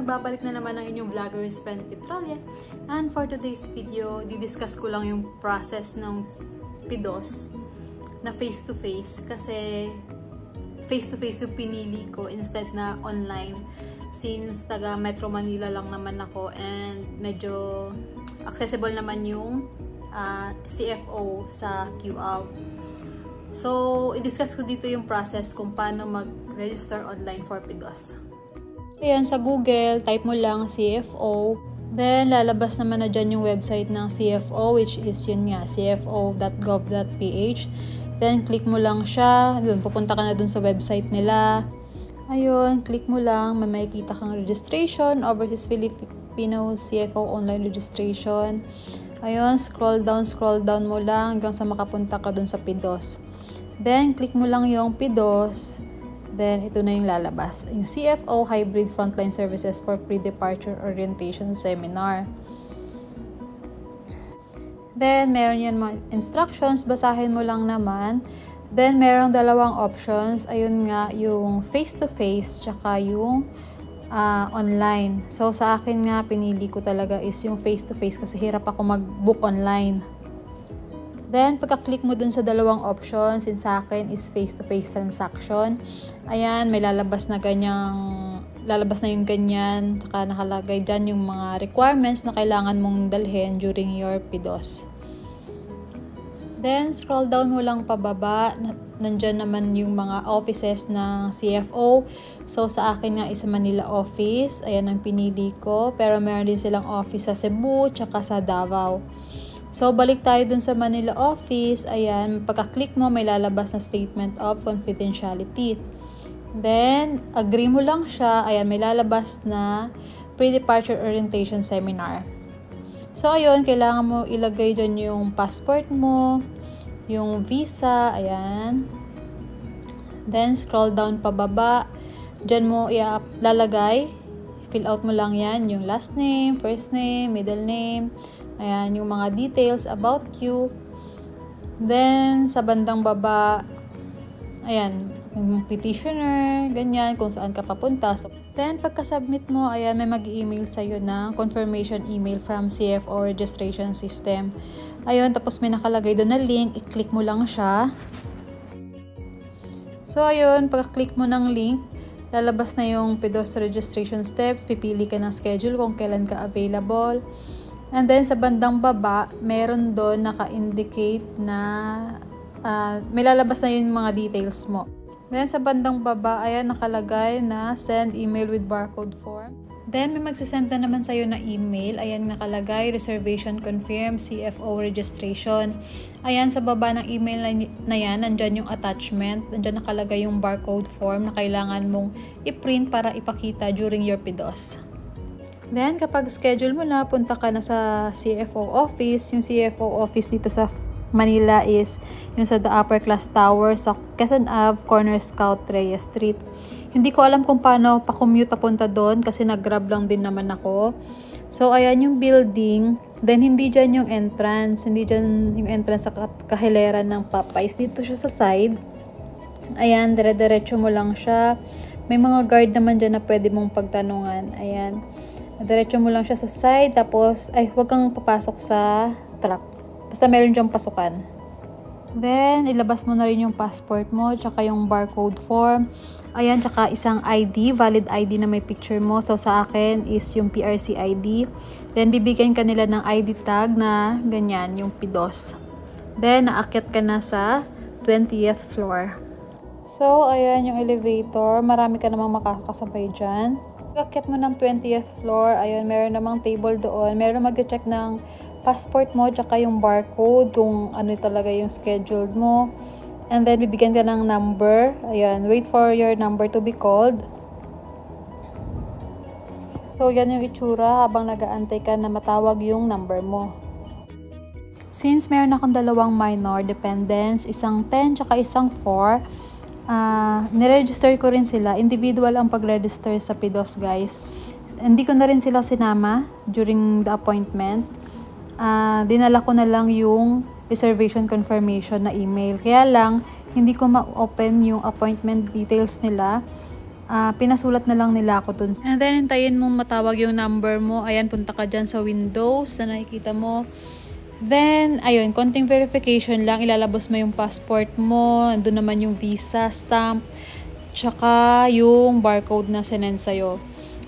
nagbabalik na naman ang inyong vlogger's friend Petralia. And for today's video, didiscuss ko lang yung process ng PDOS na face-to-face. Kasi face-to-face yung pinili ko instead na online. Since taga Metro Manila lang naman ako and medyo accessible naman yung CFO sa QL. So, i-discuss ko dito yung process kung paano mag-register online for PDOS. Ayan, sa Google, type mo lang CFO. Then, lalabas naman na dyan yung website ng CFO, which is yun nga, cfo.gov.ph. Then, click mo lang siya. Doon, pupunta ka na dun sa website nila. Ayun, click mo lang. May makikita kang registration, Overseas Filipino CFO online registration. Ayun, scroll down mo lang hanggang sa makapunta ka dun sa PDOS. Then, click mo lang yung PDOS. Then, ito na yung lalabas. Yung CFO Hybrid Frontline Services for Pre-Departure Orientation Seminar. Then, meron yan mga instructions. Basahin mo lang naman. Then, merong dalawang options. Ayun nga, yung face-to-face tsaka yung online. So, sa akin nga, pinili ko talaga is yung face-to-face kasi hirap ako mag-book online. Then, pagka-click mo dun sa dalawang options, since sa akin is face-to-face transaction. Ayan, may lalabas na yung ganyan. Saka nakalagay dyan yung mga requirements na kailangan mong dalhin during your PDOS. Then, scroll down mo lang pababa. Nandyan naman yung mga offices ng CFO. So, sa akin nga is Manila office. Ayan ang pinili ko. Pero meron din silang office sa Cebu, tsaka sa Davao. So, balik tayo dun sa Manila office. Ayan, pagka-click mo, may lalabas na statement of confidentiality. Then, agree mo lang siya. Ayan, may lalabas na pre-departure orientation seminar. So, ayun, kailangan mo ilagay dyan yung passport mo, yung visa, ayan. Then, scroll down pababa. Dyan mo lalagay. Fill out mo lang yan, yung last name, first name, middle name. Ayan, yung mga details about you. Then, sa bandang baba, ayan, yung petitioner, ganyan, kung saan ka papunta. So, then, pagka-submit mo, ayan, may mag-email sa'yo na confirmation email from CFO registration system. Ayun, tapos may nakalagay doon na link, i-click mo lang siya. So, ayun, pagka-click mo ng link, lalabas na yung PDOS registration steps, pipili ka ng schedule kung kailan ka available. And then, sa bandang baba, meron doon naka-indicate na may lalabas na yung mga details mo. Then, sa bandang baba, ayan, nakalagay na send email with barcode form. Then, may magsisend na naman sa'yo na email. Ayan, nakalagay, reservation confirmed, CFO registration. Ayan, sa baba ng email na yan, nandyan yung attachment. Nandyan nakalagay yung barcode form na kailangan mong i-print para ipakita during your PDOS. Then, kapag schedule mo na, punta ka na sa CFO office. Yung CFO office dito sa Manila is yung sa The Upper Class Tower sa Quezon Ave, Corner Scout Reyes Street. Hindi ko alam kung paano pa-commute papunta doon kasi nag-grab lang din naman ako. So, ayan yung building. Then, hindi dyan yung entrance. Hindi dyan yung entrance sa kahileran ng Popeyes. Dito siya sa side. Ayan, dire-diretso mo lang siya. May mga guard naman dyan na pwede mong pagtanungan. Ayan. Diretso mo lang siya sa side, tapos, huwag kang papasok sa truck. Basta meron dyang pasukan. Then, ilabas mo na rin yung passport mo, tsaka yung barcode form. Ayan, tsaka isang ID, valid ID na may picture mo. So, sa akin is yung PRC ID. Then, bibigyan ka nila ng ID tag na ganyan, yung PDOS. Then, naakyat ka na sa 20th floor. So, ayan yung elevator. Marami ka namang makakasabay dyan. Pag-akyat mo ng 20th floor, ayun, meron namang table doon. Meron mag-check ng passport mo, tsaka yung barcode, kung ano talaga yung scheduled mo. And then, bibigyan ka ng number. Ayun, wait for your number to be called. So, yan yung itsura habang nag-aantay ka na matawag yung number mo. Since meron akong dalawang minor dependents, isang 10 tsaka isang 4, niregister ko rin sila. Individual ang pag-register sa PDOS, guys. Hindi ko na rin sila sinama during the appointment. Dinala ko na lang yung reservation confirmation na email. Kaya lang, hindi ko ma-open yung appointment details nila pinasulat na lang nila ako dun. And then, hintayin mong matawag yung number mo. Ayan, punta ka dyan sa Windows na nakikita mo. Then, ayun, konting verification lang. Ilalabas mo yung passport mo. Doon naman yung visa, stamp, tsaka yung barcode na sinend sa'yo.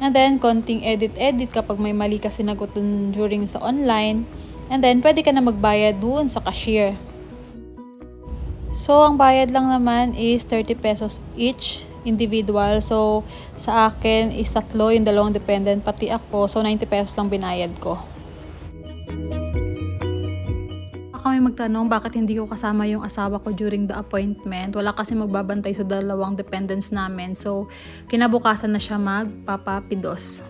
And then, konting edit-edit kapag may mali ka sinagot dun during sa online. And then, pwede ka na magbayad dun sa cashier. So, ang bayad lang naman is 30 pesos each individual. So, sa akin is 3, yung 2 dependent, pati ako. So, 90 pesos lang binayad ko. Baka may magtanong, bakit hindi ko kasama yung asawa ko during the appointment? Wala kasi magbabantay sa 2 dependents namin. So, kinabukasan na siya magpapapidos.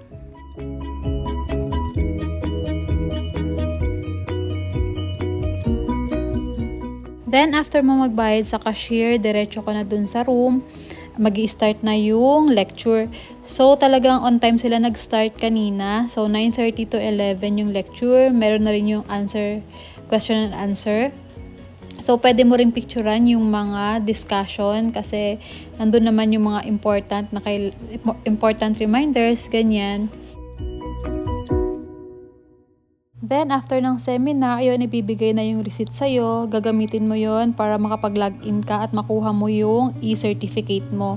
Then, after mo magbayad sa cashier, diretso ka na dun sa room. Mag-i-start na yung lecture. So, talagang on time sila nag-start kanina. So, 9:30 to 11 yung lecture. Meron na rin yung question and answer. So, pwede mo ring picturean yung mga discussion kasi nandun naman yung mga important reminders, ganyan. Then, after ng seminar, ayun, ibibigay na yung receipt sa'yo. Gagamitin mo yon para makapag-login ka at makuha mo yung e-certificate mo.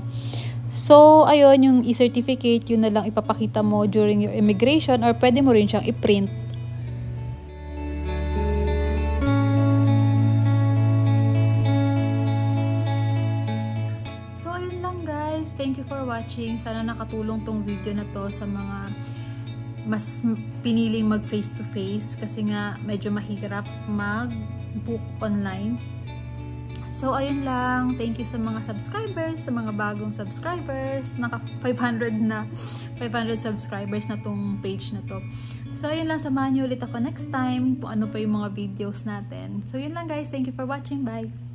So, ayun, yung e-certificate, yun na lang ipapakita mo during your immigration or pwede mo rin siyang i-print. So, ayun lang guys. Thank you for watching. Sana nakatulong tong video na to sa mga mas piniling mag face to face kasi nga medyo mahirap mag-book online. So, ayun lang. Thank you sa mga subscribers, sa mga bagong subscribers. Naka 500 subscribers na tong page na to. So, ayun lang. Samahan niyo ulit ako next time kung ano pa yung mga videos natin. So, yun lang guys. Thank you for watching. Bye!